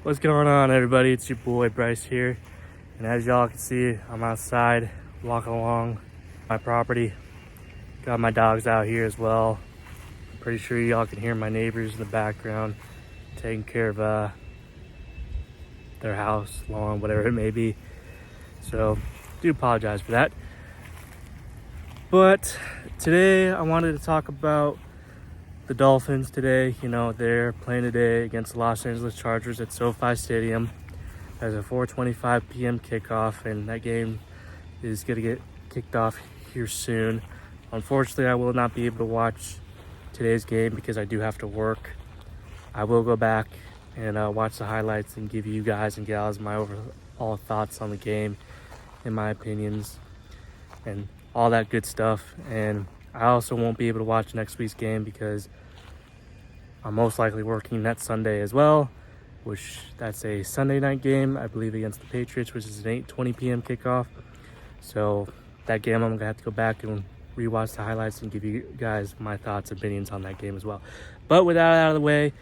What's going on, everybody? It's your boy Bryce here, and as y'all can see, I'm outside walking along my property. Got my dogs out here as well. I'm pretty sure y'all can hear my neighbors in the background taking care of their house, lawn, whatever it may be. So do apologize for that. But today I wanted to talk about the Dolphins today. They're playing today against the Los Angeles Chargers at SoFi Stadium. There's a 4:25 p.m. kickoff, and that game is going to get kicked off here soon. Unfortunately, I will not be able to watch today's game because I do have to work. I will go back and watch the highlights and give you guys and gals my overall thoughts on the game and my opinions and all that good stuff. And I also won't be able to watch next week's game because I'm most likely working that Sunday as well, which that's a Sunday night game, I believe, against the Patriots, which is an 8:20 p.m. kickoff. So that game, I'm going to have to go back and rewatch the highlights and give you guys my thoughts and opinions on that game as well. But with that out of the way,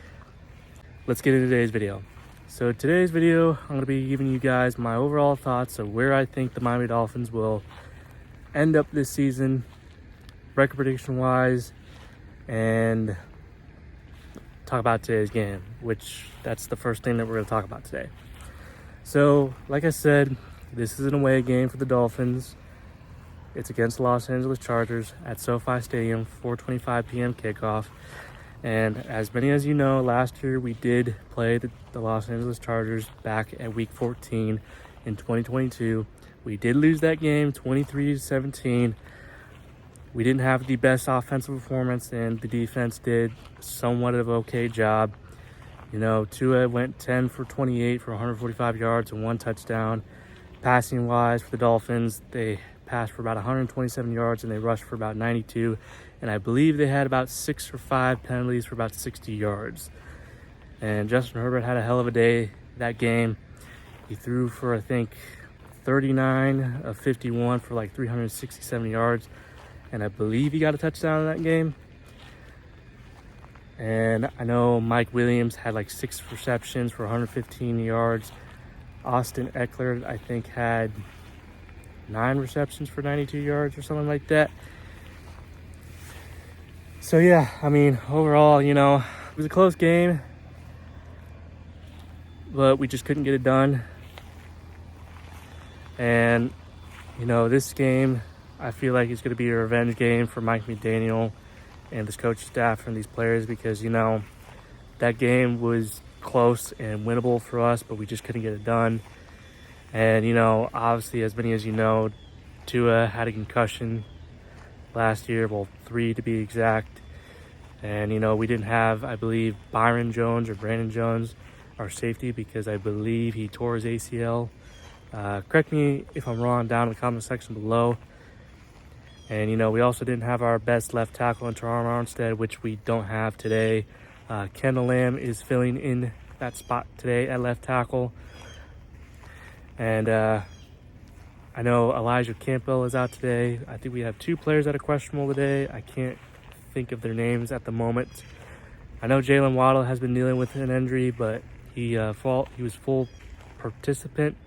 let's get into today's video. So today's video, I'm going to be giving you guys my overall thoughts of where I think the Miami Dolphins will end up this season, record prediction wise, and talk about today's game, which that's the first thing that we're going to talk about today. So like I said, this is an away game for the Dolphins. It's against the Los Angeles Chargers at SoFi Stadium, 4:25 p.m. kickoff. And as many as you know, last year we did play the Los Angeles Chargers back at week 14 in 2022. We did lose that game 23-17. We didn't have the best offensive performance, and the defense did somewhat of an okay job. Tua went 10 for 28 for 145 yards and 1 touchdown. Passing wise for the Dolphins, they passed for about 127 yards and they rushed for about 92. And I believe they had about 6 or 5 penalties for about 60 yards. And Justin Herbert had a hell of a day that game. He threw for, I think, 39 of 51 for like 367 yards. And I believe he got a touchdown in that game. And I know Mike Williams had like 6 receptions for 115 yards. Austin Eckler, I think, had 9 receptions for 92 yards or something like that. So yeah, overall, it was a close game, but we just couldn't get it done. And, this game, I feel like it's going to be a revenge game for Mike McDaniel and his coaching staff and these players because, that game was close and winnable for us, but we just couldn't get it done. And, obviously, as many as you know, Tua had a concussion last year, 3 to be exact. And, we didn't have, I believe, Byron Jones or Brandon Jones, our safety, because I believe he tore his ACL. Correct me if I'm wrong down in the comment section below. And, we also didn't have our best left tackle in Teron Armstead, which we don't have today. Kendall Lamb is filling in that spot today at left tackle. And I know Elijah Campbell is out today. I think we have 2 players that are questionable today. I can't think of their names at the moment. I know Jalen Waddle has been dealing with an injury, but he was full participant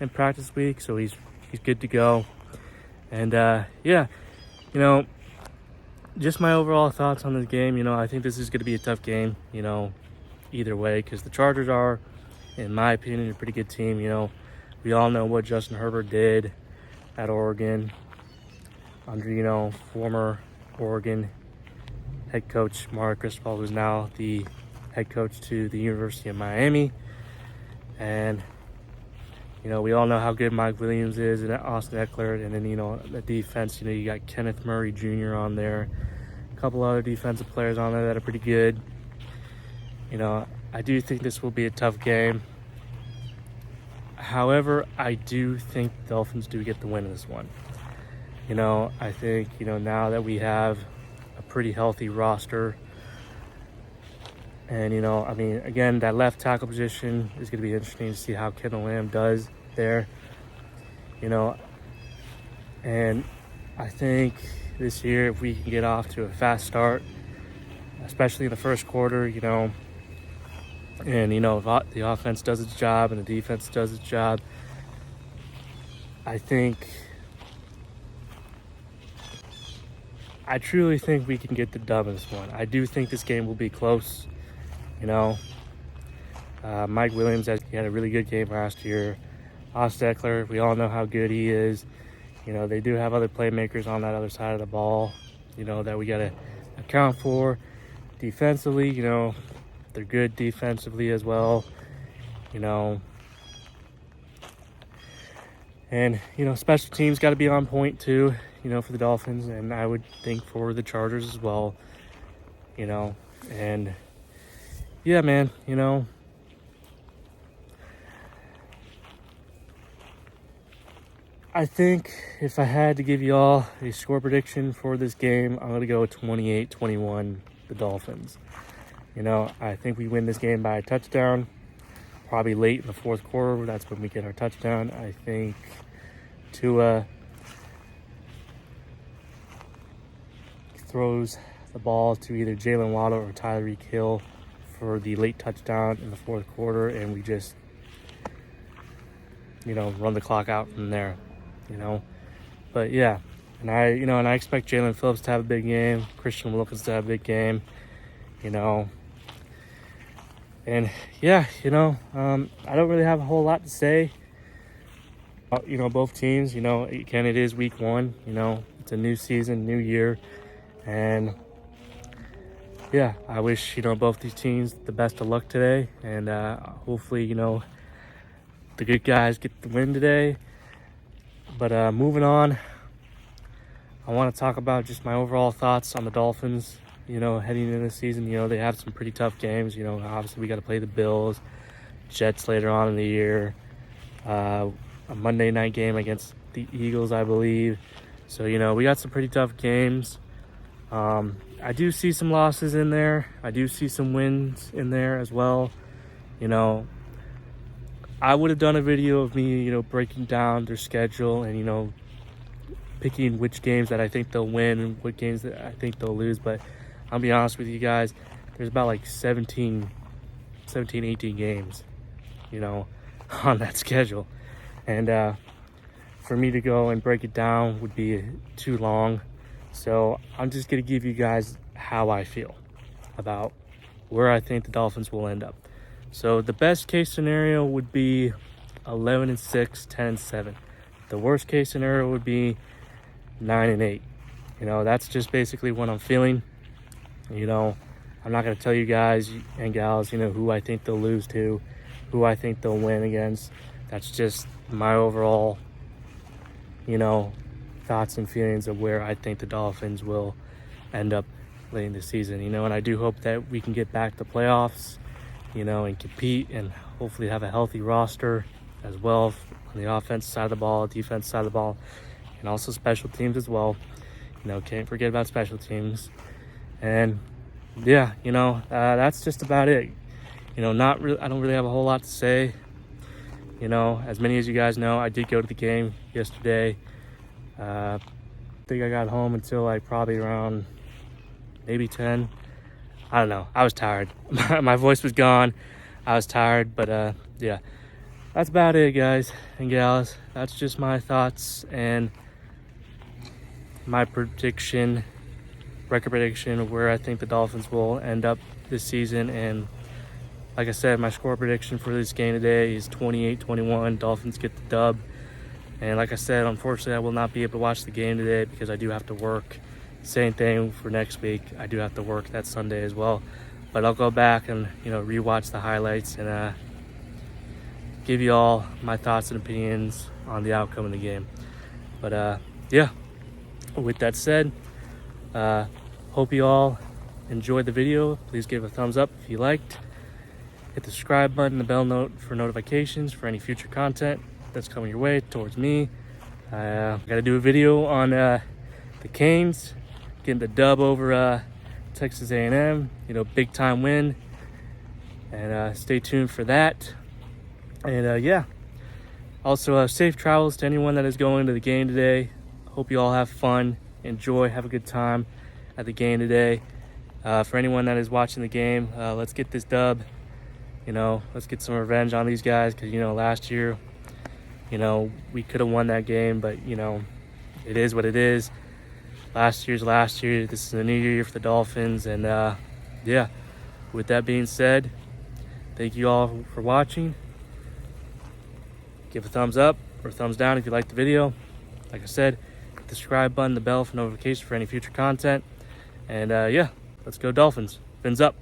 in practice week, so he's good to go. And just my overall thoughts on this game. I think this is going to be a tough game, either way, because the Chargers are, in my opinion, a pretty good team. We all know what Justin Herbert did at Oregon under, former Oregon head coach Mark Cristobal, who's now the head coach to the University of Miami. And, we all know how good Mike Williams is and Austin Eckler. And then, the defense, you got Kenneth Murray Jr. on there. A couple other defensive players on there that are pretty good. I do think this will be a tough game. However, I do think the Dolphins do get the win in this one. I think, now that we have a pretty healthy roster, and, again, that left tackle position is going to be interesting to see how Kendall Lamb does there. And I think this year, if we can get off to a fast start, especially in the first quarter, And, if the offense does its job and the defense does its job, I truly think we can get the dub in this one. I do think this game will be close. Mike Williams, he had a really good game last year. Ostekler, we all know how good he is. They do have other playmakers on that other side of the ball, that we got to account for. Defensively, they're good defensively as well, And, special teams got to be on point too, for the Dolphins. And I would think for the Chargers as well, And, yeah, man, I think if I had to give you all a score prediction for this game, I'm going to go 28-21, the Dolphins. I think we win this game by a touchdown, probably late in the fourth quarter. That's when we get our touchdown. I think Tua throws the ball to either Jalen Waddle or Tyreek Hill for the late touchdown in the fourth quarter, and we just, run the clock out from there, But yeah, and I expect Jalen Phillips to have a big game, Christian Wilkins to have a big game, And yeah, I don't really have a whole lot to say. Both teams, again, it is week 1, it's a new season, new year. And yeah, I wish, both these teams the best of luck today. And hopefully, the good guys get the win today. But moving on, I want to talk about just my overall thoughts on the Dolphins, heading into the season. They have some pretty tough games. Obviously we got to play the Bills, Jets later on in the year, a Monday night game against the Eagles, I believe. So, we got some pretty tough games. I do see some losses in there. I do see some wins in there as well. I would have done a video of me, breaking down their schedule and, picking which games that I think they'll win and what games that I think they'll lose. But I'll be honest with you guys, there's about like 18 games, on that schedule. And for me to go and break it down would be too long. So I'm just going to give you guys how I feel about where I think the Dolphins will end up. So the best case scenario would be 11-6, 10-7. The worst case scenario would be 9-8. That's just basically what I'm feeling. I'm not going to tell you guys and gals, who I think they'll lose to, who I think they'll win against. That's just my overall, thoughts and feelings of where I think the Dolphins will end up late in the season, and I do hope that we can get back to playoffs, and compete and hopefully have a healthy roster as well on the offense side of the ball, defense side of the ball, and also special teams as well. Can't forget about special teams. And yeah, that's just about it. I don't really have a whole lot to say. As many as you guys know, I did go to the game yesterday. I think I got home until like probably around maybe 10. I don't know. I was tired. My voice was gone. I was tired, but yeah. That's about it, guys and gals. That's just my thoughts and my record prediction of where I think the Dolphins will end up this season. And like I said, my score prediction for this game today is 28-21. Dolphins get the dub. And like I said, unfortunately, I will not be able to watch the game today because I do have to work. Same thing for next week. I do have to work that Sunday as well. But I'll go back and, rewatch the highlights and give you all my thoughts and opinions on the outcome of the game. But yeah, with that said, hope you all enjoyed the video. Please give a thumbs up if you liked. Hit the subscribe button, the bell note for notifications for any future content that's coming your way towards me. I got to do a video on the Canes getting the dub over Texas A&M, big time win, and stay tuned for that. And yeah, also safe travels to anyone that is going to the game today. Hope you all have fun, enjoy, have a good time at the game today. For anyone that is watching the game, let's get this dub. You know, let's get some revenge on these guys because, you know, last year, you know, we could have won that game, but, you know, it is what it is. Last year's last year. This is a new year for the Dolphins. And, yeah, with that being said, thank you all for watching. Give a thumbs up or thumbs down if you liked the video. Like I said, hit the subscribe button, the bell for notifications for any future content. And, yeah, let's go Dolphins. Fins up.